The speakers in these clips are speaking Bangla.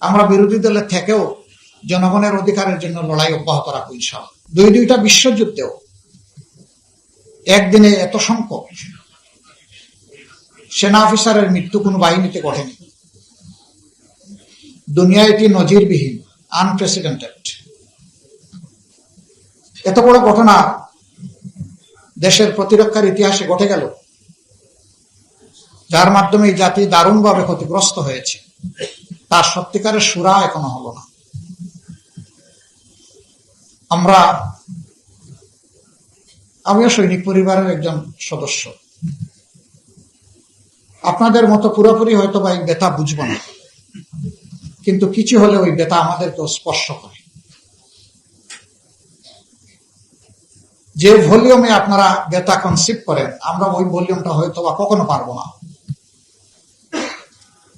আমরা বিরোধী দলে থেকেও জনগণের অধিকারের জন্য লড়াই অব্যাহত রাখবো ইনশাআল্লাহ। দুইটা বিশ্বযুদ্ধেও একদিনে এত সংখ্যক সেনা অফিসারের মৃত্যু কোনো বাহিনীতে ঘটেনি। দুনিয়া এটি নজিরবিহীন, আনপ্রেসিডেন্টেড। এত বড় ঘটনা দেশের প্রতিরক্ষার ইতিহাসে ঘটে গেল, যার মাধ্যমে এই জাতি দারুণভাবে ক্ষতিগ্রস্ত হয়েছে, তার সত্যিকারের সুরা এখনো হলো না। আমিও সৈনিক পরিবারের একজন সদস্য। আপনাদের মতো পুরোপুরি হয়তো বা এই ব্যথা বুঝবো না, কিন্তু কিছু হলে ওই ব্যথা আমাদেরকেও স্পর্শ করে। যে ভলিউমে আপনারা ব্যথা কনসিভ করেন, আমরা ওই ভলিউমটা হয়তো বা কখনো পারবো না,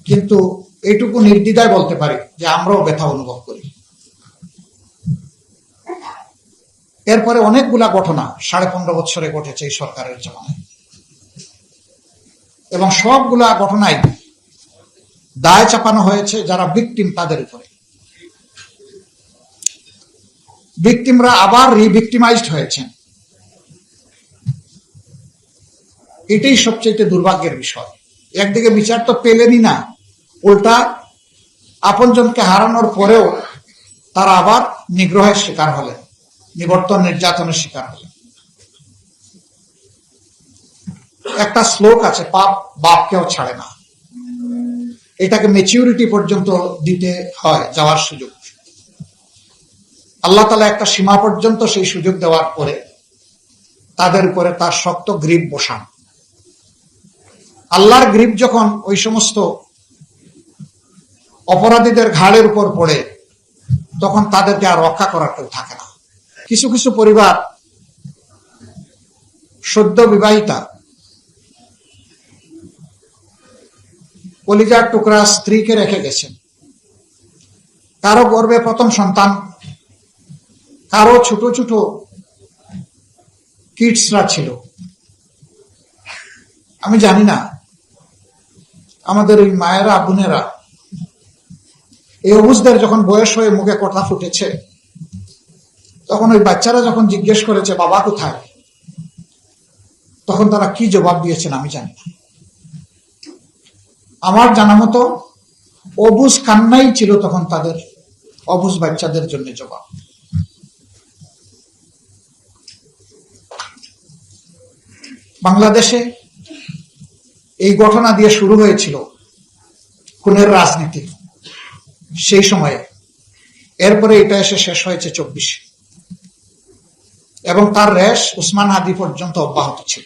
কিন্তু এইটুকু নির্দ্বিধায় বলতে পারি যে আমরাও ব্যথা অনুভব করি। এরপরে অনেকগুলা ঘটনা 15.5 বছরে ঘটেছে এই সরকারের জামানায়, এবং সবগুলা ঘটনায় দায় চাপানো হয়েছে যারা ভিকটিম তাদের উপরে। ভিকটিমরা আবার রিভিকটিমাইজড হয়েছেন। এটাই সবচেয়ে দুর্ভাগ্যের বিষয়। একদিকে বিচার তো পেলেনই না, উল্টা আপনজনকে হারানোর পরেও তারা আবার নিগ্রহের শিকার হলেন, নিবর্তন নির্যাতনের শিকার হলেন। একটা শ্লোক আছে, পাপ বাপকেও ছাড়ে না। এটাকে ম্যাচিউরিটি পর্যন্ত দিতে হয় যাওয়ার সুযোগ। আল্লাহ তাআলা একটা সীমা পর্যন্ত সেই সুযোগ দেওয়ার পরে তাদের উপরে তার শক্ত গ্রিপ বসান। আল্লাহর গ্রিপ যখন ওই সমস্ত অপরাধীদের ঘাড়ের উপর পড়ে, তখন তাদেরকে আর রক্ষা করার কেউ থাকে না। কিছু কিছু পরিবার সদ্য বিবাহিতা কলিজার টুকরা স্ত্রীকে রেখে গেছেন। কারো গর্ভে প্রথম সন্তান, কারো ছোট ছোট কিডসরা ছিল। আমি জানি না আমাদের ওই মায়েরা বোনেরা এই অবুঝদের যখন বয়স হয়ে মুখে কথা ফুটেছে, তখন ওই বাচ্চারা যখন জিজ্ঞেস করেছে বাবা কোথায়, তখন তারা কি জবাব দিয়েছেন আমি জানি না। আমার জানা মতো অবুঝ কান্নাই ছিল তখন তাদের অবুঝ বাচ্চাদের জন্য জবাব। বাংলাদেশে এই ঘটনা দিয়ে শুরু হয়েছিল খুনের রাজনীতি সেই সময়ে। এরপরে এটা এসে শেষ হয়েছে 24, এবং তার রেশ উসমান হাদি পর্যন্ত অব্যাহত ছিল।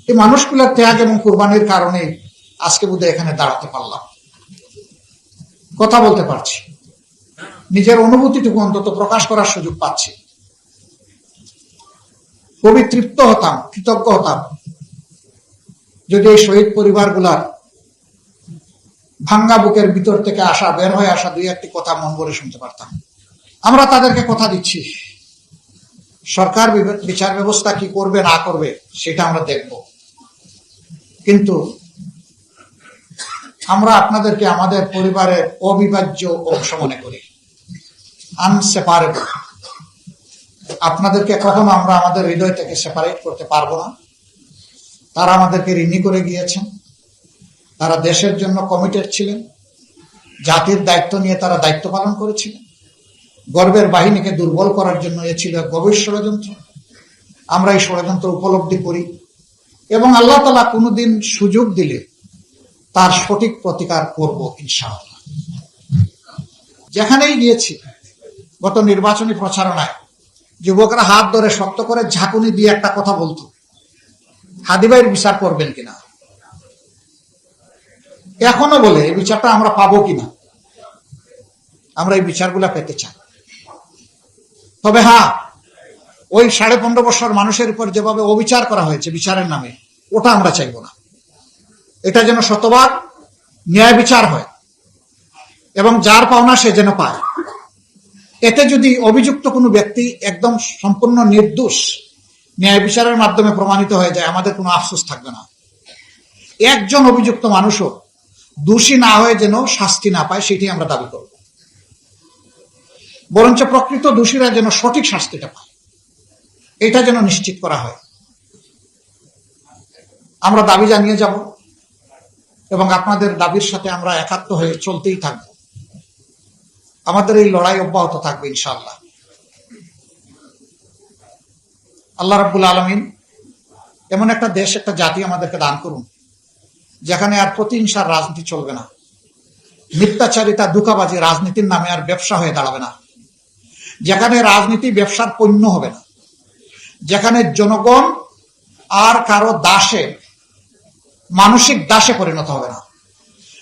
এই মানুষগুলোর ত্যাগ এবং কুরবানির কারণে আজকে বোধহয় এখানে দাঁড়াতে পারলাম, কথা বলতে পারছি, নিজের অনুভূতিটুকু অন্তত প্রকাশ করার সুযোগ পাচ্ছি। খুবই তৃপ্ত হতাম, কৃতজ্ঞ হতাম যদি এই শহীদ পরিবারগুলার ভাঙ্গা বুকের ভিতর থেকে আসা, বের হয়ে আসা দুই একটি কথা মন ভরে শুনতে পারতাম। আমরা তাদেরকে কথা দিচ্ছি, সরকার বিচার ব্যবস্থা কি করবে না করবে সেটা আমরা দেখব, কিন্তু আমরা আপনাদেরকে আমাদের পরিবারের অবিভাজ্য অংশ মনে করি, আনসেপারেবল। আপনাদেরকে কখনো আমরা আমাদের হৃদয় থেকে সেপারেট করতে পারবো না। তারা আমাদেরকে ঋণী করে গিয়েছেন, তারা দেশের জন্য কমিটেড ছিলেন, জাতির দায়িত্ব নিয়ে তারা দায়িত্ব পালন করেছিলেন। গর্বের বাহিনীকে দুর্বল করার জন্য এ ছিল গভীর ষড়যন্ত্র। আমরা এই ষড়যন্ত্র উপলব্ধি করি, এবং আল্লাহ তাআলা কোনোদিন সুযোগ দিলে তার সঠিক প্রতিকার করব ইনশাআল্লাহ। যেখানেই গিয়েছি গত নির্বাচনী প্রচারণায় যুবকরা হাত ধরে শক্ত করে ঝাঁকুনি দিয়ে একটা কথা বলতো, হাদি ভাইয়ের বিচার করবেন কিনা। এখনো বলে এই বিচারটা আমরা পাবো কিনা। আমরা এই বিচারগুলা পেতে চাই, তবে হ্যাঁ, ওই 15.5 বছর মানুষের উপর যেভাবে অবিচার করা হয়েছে বিচারের নামে, ওটা আমরা চাইব না। এটা যেন শতভাগ ন্যায় বিচার হয়, এবং যার পাওনা সে যেন পায়। এতে যদি অভিযুক্ত কোনো ব্যক্তি একদম সম্পূর্ণ নির্দোষ ন্যায় বিচারের মাধ্যমে প্রমাণিত হয়ে যায়, আমাদের কোনো আফসোস থাকবে না। একজন অভিযুক্ত মানুষও দোষী না হয়ে যেন শাস্তি না পায়, সেটি আমরা দাবি করব। বরঞ্চ প্রকৃত দোষীরা যেন সঠিক শাস্তিটা পায়, এটা যেন নিশ্চিত করা হয়। আমরা দাবি জানিয়ে যাব এবং আপনাদের দাবির সাথে আমরা একাত্ম হয়ে চলতেই থাকব। আমাদের এই লড়াই অব্যাহত থাকবে ইনশাআল্লাহ। আল্লাহ রাব্বুল আলামিন এমন একটা দেশ, একটা জাতি আমাদেরকে দান করুন যেখানে আর প্রতিহিংসার রাজনীতি চলবে না, মিথ্যাচারিতা, ধোঁকাবাজি রাজনীতির নামে আর ব্যবসা হয়ে দাঁড়াবে না, যেখানে রাজনীতি ব্যবসার পণ্য হবে না, যেখানে জনগণ আর কারো দাসে, মানসিক দাসে পরিণত হবে না,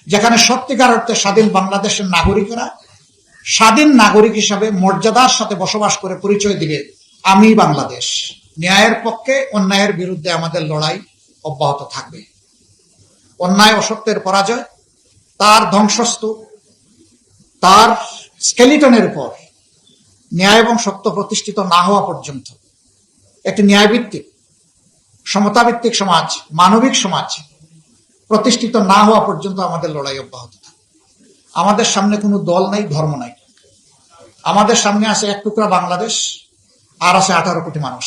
যেখানে সত্যিকার অর্থে স্বাধীন বাংলাদেশের নাগরিকরা স্বাধীন নাগরিক হিসাবে মর্যাদার সাথে বসবাস করে পরিচয় দিবে আমি বাংলাদেশ। ন্যায়ের পক্ষে, অন্যায়ের বিরুদ্ধে আমাদের লড়াই অব্যাহত থাকবে। অন্যায় অসত্যের পরাজয়, তার ধ্বংসস্তূপ, তার স্কেলিটনের উপর ন্যায় এবং সত্য প্রতিষ্ঠিত না হওয়া পর্যন্ত একটি ন্যায়ভিত্তিক, সমতাভিত্তিক সমাজ, মানবিক সমাজ প্রতিষ্ঠিত না হওয়া পর্যন্ত আমাদের লড়াই অব্যাহত থাকে। আমাদের সামনে কোনো দল নাই, ধর্ম নাই। আমাদের সামনে আছে এক টুকরা বাংলাদেশ, আর আছে 18 কোটি মানুষ।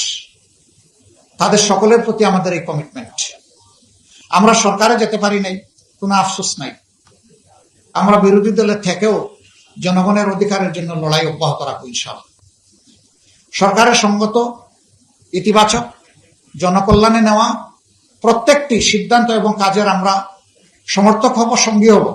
তাদের সকলের প্রতি আমাদের এই কমিটমেন্ট। আমরা সরকারে যেতে পারি নাই, কোনো আফসোস নাই। আমরা বিরোধী দলের থেকেও জনগণের অধিকারের জন্য লড়াই অব্যাহত রাখবো ইনশাআল্লাহ। সরকারের সঙ্গত, ইতিবাচক, জনকল্যাণে নেওয়া প্রত্যেকটি সিদ্ধান্ত এবং কাজের আমরা সমর্থক হব, সঙ্গী হব।